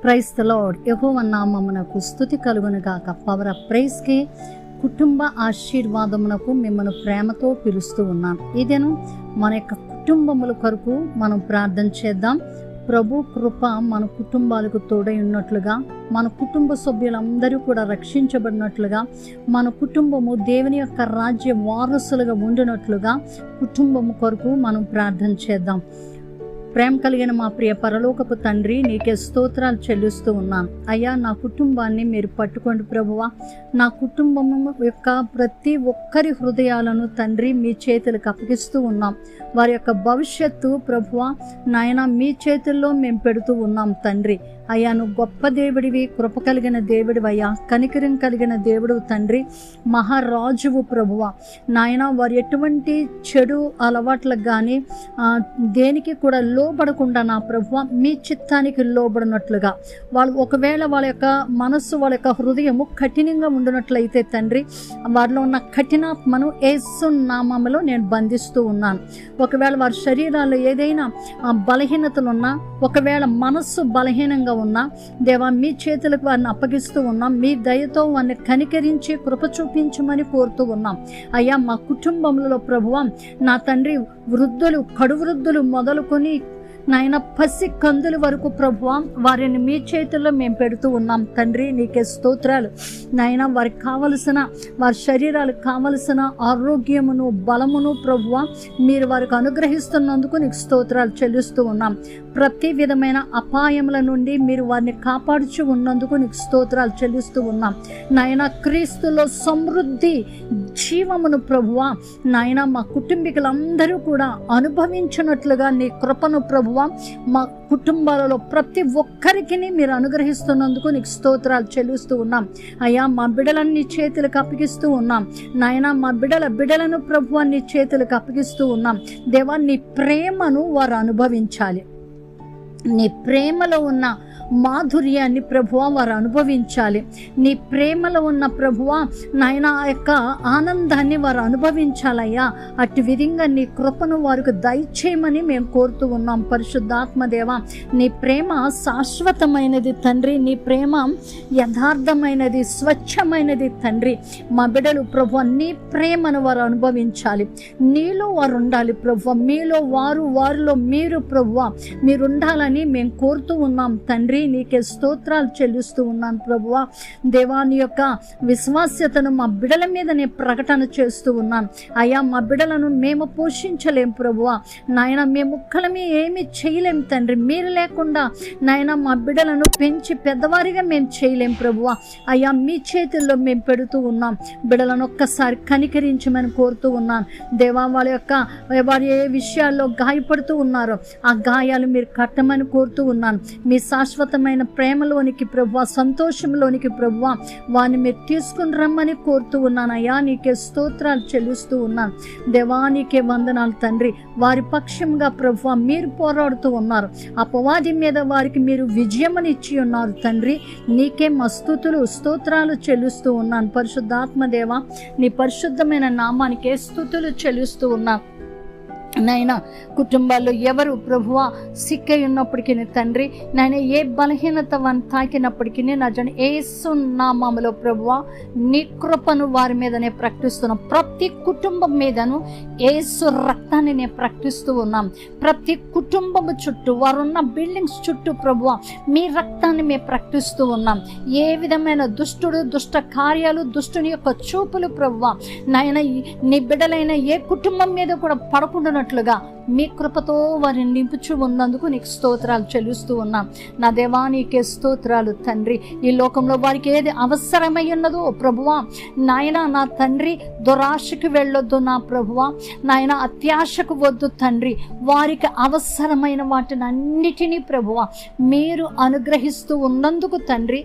Praise the lord. యెహోవా నామమునకు స్తుతి కలుగును గాక. పవర్ ఆఫ్ ప్రైజ్ కి కుటుంబ ఆశీర్వాదమునకు మిమ్మల్ని ప్రేమతో పిలుస్తూ ఉన్నాను. ఇదేను మన యొక్క కుటుంబముల కొరకు మనం ప్రార్థన చేద్దాం. ప్రభు కృప మన కుటుంబాలకు తోడై ఉన్నట్లుగా, మన కుటుంబ సభ్యులందరూ కూడా రక్షించబడినట్లుగా, మన కుటుంబము దేవుని యొక్క రాజ్య వారసులుగా ఉండినట్లుగా కుటుంబము కొరకు మనం ప్రార్థన చేద్దాం. ప్రేమ కలిగిన మా ప్రియ పరలోకపు తండ్రి, నీకే స్తోత్రాలు చెల్లిస్తూ ఉన్నాను. అయ్యా, నా కుటుంబాన్ని మీరు పట్టుకోండి ప్రభువా. నా కుటుంబము యొక్క ప్రతి ఒక్కరి హృదయాలను తండ్రి మీ చేతులకు అప్పగిస్తూ ఉన్నాం. వారి యొక్క భవిష్యత్తు ప్రభువా నాయన మీ చేతుల్లో మేము పెడుతూ ఉన్నాం తండ్రి. అయ్యా, నువ్వు గొప్ప దేవుడివి, కృప కలిగిన దేవుడివి అయ్యా, కనికరం కలిగిన దేవుడు తండ్రి, మహారాజువు ప్రభువా నాయన. వారు ఎటువంటి చెడు అలవాట్లకు కానీ దేనికి కూడా లోబడకుండా నా ప్రభువా మీ చిత్తానికి లోబడినట్లుగా, వాళ్ళు ఒకవేళ వాళ్ళ యొక్క మనస్సు, వాళ్ళ యొక్క హృదయము కఠినంగా ఉండినట్లయితే తండ్రి, వారిలో ఉన్న కఠినాత్మను యేసు నామములో నేను బంధిస్తూ ఉన్నాను. ఒకవేళ వారి శరీరాల్లో ఏదైనా బలహీనతలు ఉన్నా, ఒకవేళ మనస్సు బలహీనంగా ఉన్నా దేవా మీ చేతులకు వారిని అప్పగిస్తూ ఉన్నాం. మీ దయతో వారిని కనికరించి కృప చూపించమని కోరుతూ ఉన్నాం. అయ్యా, మా కుటుంబంలో ప్రభువా నా తండ్రి వృద్ధులు, కడు వృద్ధులు మొదలుకొని నాయన పసి కందుల వరకు ప్రభువా వారిని మీ చేతుల్లో మేము పెడుతూ ఉన్నాం తండ్రి. నీకే స్తోత్రాలు నాయన. వారికి కావలసిన, వారి శరీరాలకు కావలసిన ఆరోగ్యమును బలమును ప్రభువా మీరు వారికి అనుగ్రహిస్తున్నందుకు నీకు స్తోత్రాలు చెల్లిస్తూ ఉన్నాం. ప్రతి విధమైన అపాయముల నుండి మీరు వారిని కాపాడుచు ఉన్నందుకు నీకు స్తోత్రాలు చెల్లిస్తూ ఉన్నాం నాయన. క్రీస్తులో సమృద్ధి జీవమును ప్రభువా నాయన మా కుటుంబీకులందరూ కూడా అనుభవించినట్లుగా నీ కృపను ప్రభువా మా కుటుంబాలలో ప్రతి ఒక్కరికి మీరు అనుగ్రహిస్తున్నందుకు నీకు స్తోత్రాలు చెల్లిస్తూ ఉన్నాం. అయ్యా, మా బిడ్డలన్నీ చేతులకు అప్పగిస్తూ ఉన్నాం నాయన. మా బిడ్డలను ప్రభువా నీ చేతులకు అప్పగిస్తూ ఉన్నాం. దేవా, నీ ప్రేమను వారు అనుభవించాలి. నీ ప్రేమలో ఉన్న మాధుర్యాన్ని ప్రభువా వారు అనుభవించాలి. నీ ప్రేమలో ఉన్న ప్రభువా నాయన ఆ యొక్క ఆనందాన్ని వారు అనుభవించాలయ్యా. అటు విధంగా నీ కృపను వారికి దయచేయమని మేము కోరుతూ ఉన్నాం. పరిశుద్ధాత్మదేవ, నీ ప్రేమ శాశ్వతమైనది తండ్రి. నీ ప్రేమ యథార్థమైనది, స్వచ్ఛమైనది తండ్రి. మా బిడ్డలు ప్రభువా నీ ప్రేమను వారు అనుభవించాలి. నీలో వారు ఉండాలి ప్రభువా. మీలో వారు, వారిలో మీరు ప్రభువా మీరు ఉండాలని మేము కోరుతూ ఉన్నాం తండ్రి. నీకే స్తోత్రాలు చెల్లిస్తూ ఉన్నాను ప్రభువా. దేవాని యొక్క విశ్వాస్యతను మా బిడ్డల మీద నేను ప్రకటన చేస్తూ ఉన్నాను. అయ్యా, మా బిడ్డలను మేము పోషించలేం ప్రభువా నాయన. మేము ఒక్కలమే ఏమి చేయలేం తండ్రి. మీరు లేకుండా నాయన మా బిడ్డలను పెంచి పెద్దవారిగా మేము చేయలేం ప్రభువా. అయ్యా, మీ చేతుల్లో మేము పెడుతూ ఉన్నాం. బిడ్డలను ఒక్కసారి కనికరించమని కోరుతూ ఉన్నాను దేవా. వారి ఏ విషయాల్లో గాయపడుతూ ఉన్నారో ఆ గాయాలు మీరు కట్టమని కోరుతూ ఉన్నాను. మీ శాశ్వతమైన ప్రేమలోనికి ప్రభువా, సంతోషంలోనికి ప్రభువా వారిని మీరు తీసుకుని రమ్మని కోరుతూ ఉన్నాను. అయ్యా, నీకే స్తోత్రాలు చెల్లిస్తూ ఉన్నాను దేవా. నీకే వందనాలు తండ్రి. వారి పక్షంగా ప్రభువా మీరు పోరాడుతూ ఉన్నారు. అపవాది మీద వారికి మీరు విజయమనిచ్చి ఉన్నారు తండ్రి. నీకే మా స్తుతులు, స్తోత్రాలు చెల్లిస్తూ ఉన్నాను. పరిశుద్ధాత్మదేవ, నీ పరిశుద్ధమైన నామానికే స్తుతులు చెల్లిస్తూ ఉన్నాను నాయన. కుటుంబాల్లో ఎవరు ప్రభువా సిక్కై ఉన్నప్పటికీ తండ్రి నాయన, ఏ బలహీనత వారిని తాకినప్పటికీ నా జన యేసు నామములో ప్రభువా నీ కృపను వారి మీదనే ప్రకటిస్తున్నాం. ప్రతి కుటుంబం మీదను యేసు రక్తాన్ని నేను ప్రకటిస్తూ ఉన్నాం. ప్రతి కుటుంబము చుట్టూ, వారున్న బిల్డింగ్స్ చుట్టూ ప్రభువా మీ రక్తాన్ని మేము ప్రకటిస్తూ ఉన్నాం. ఏ విధమైన దుష్టుడు, దుష్ట కార్యాలు, దుష్టుని యొక్క చూపులు ప్రభువా నాయన నీ బిడ్డలైన ఏ కుటుంబం మీద కూడా పడకుండా మీ కృపతో వారిని నింపుచు ఉన్నందుకు నీకు స్తోత్రాలు చెల్లిస్తూ ఉన్నాం నా దేవా. నీకే స్తోత్రాలు తండ్రి. ఈ లోకంలో వారికి ఏది అవసరమై ఉన్నదో ప్రభువా నాయన నా తండ్రి, దురాశకు వెళ్ళొద్దు నా ప్రభువా నాయన, అత్యాశకు వద్దు తండ్రి. వారికి అవసరమైన వాటిని అన్నిటినీ ప్రభువా మీరు అనుగ్రహిస్తూ ఉన్నందుకు తండ్రి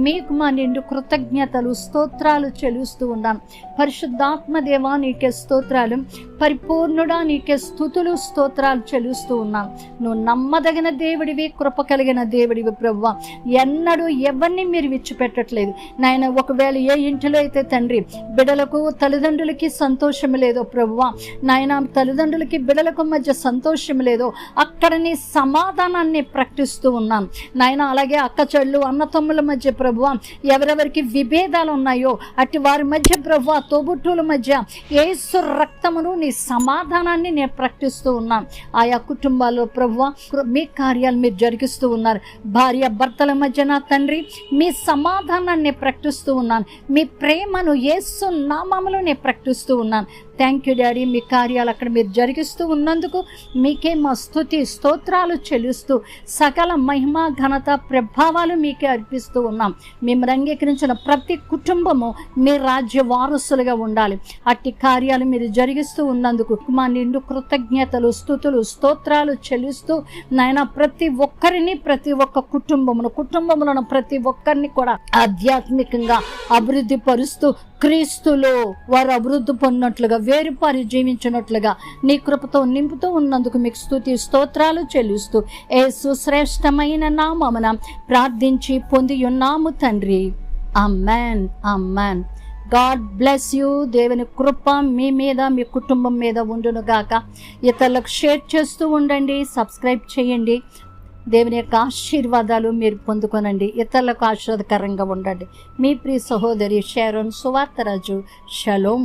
మీకు మా నిండు కృతజ్ఞతలు, స్తోత్రాలు చెల్లిస్తూ ఉన్నాం. పరిశుద్ధాత్మ దేవా నీకే స్తోత్రాలు. పరిపూర్ణుడా నీకే స్తుతులు, స్తోత్రాలు చెల్లిస్తూ ఉన్నాను. నువ్వు నమ్మదగిన దేవుడివి, కృప కలిగిన దేవుడివి ప్రభువా. ఎన్నడూ ఎవరిని మీరు విడిచిపెట్టట్లేదు నాయన. ఒకవేళ ఏ ఇంటిలో అయితే తండ్రి బిడ్డలకు తల్లిదండ్రులకి సంతోషం లేదో ప్రభువా నాయన, తల్లిదండ్రులకి బిడ్డలకు మధ్య సంతోషం లేదో అక్కడ నీ సమాధానాన్ని ప్రకటిస్తూ ఉన్నాను నాయన. అలాగే అక్క చెళ్ళు అన్న తమ్ముల మధ్య ప్రభువా ఎవరెవరికి విభేదాలు ఉన్నాయో అటు వారి మధ్య ప్రభువా, తోబుట్టుల మధ్య యేసు రక్తమును నీ సమాధానాన్ని నేను ప్రకటిస్తూ ఉన్నాను. ఆయా కుటుంబాల్లో ప్రభువా మీ కార్యాలు మీరు జరిగిస్తూ ఉన్నారు. భార్య భర్తల మధ్య నా తండ్రి మీ సమాధానాన్ని ప్రకటిస్తూ ఉన్నాను. మీ ప్రేమను యేసు నామములో నేను ప్రకటిస్తూ ఉన్నాను. Thank you daddy. మీ కార్యాలు అక్కడ మీరు జరిగిస్తూ ఉన్నందుకు మీకే మా స్తుతి స్తోత్రాలు చెల్లిస్తూ సకల మహిమ ఘనత ప్రభావాలు మీకే అర్పిస్తూ ఉన్నాం. మిమ్మల్ని అంగీకరించిన ప్రతి కుటుంబము మీ రాజ్య వారసులుగా ఉండాలి. అట్టి కార్యాలు మీరు జరిగిస్తూ ఉన్నందుకు మా నిండు కృతజ్ఞతలు స్తుతులు స్తోత్రాలు చెల్లిస్తూ నాయన ప్రతి ఒక్కరిని, ప్రతి ఒక్క కుటుంబములను ప్రతి ఒక్కరిని కూడా ఆధ్యాత్మికంగా అభివృద్ధి పరుస్తూ క్రీస్తులో వారు అభివృద్ధి పొందినట్లుగా వేరుపారి జీవించినట్లుగా నీ కృపతో నింపుతూ ఉన్నందుకు మీకు స్తుతి స్తోత్రాలు చెల్లిస్తూ యేసు శ్రేష్టమైన నామమున ప్రార్థించి పొంది ఉన్నాము తండ్రి. ఆమేన్, ఆమేన్. God bless you. దేవుని కృప మీ మీద, మీ కుటుంబం మీద ఉండును గాక. ఇతరులకు షేర్ చేస్తూ ఉండండి, సబ్స్క్రైబ్ చేయండి. దేవుని యొక్క ఆశీర్వాదాలు మీరు పొందుకొనండి. ఇతరులకు ఆశీర్వాదకరంగా ఉండండి. మీ ప్రియ సహోదరి షారోన్ సువార్తరాజు. షలోమ్.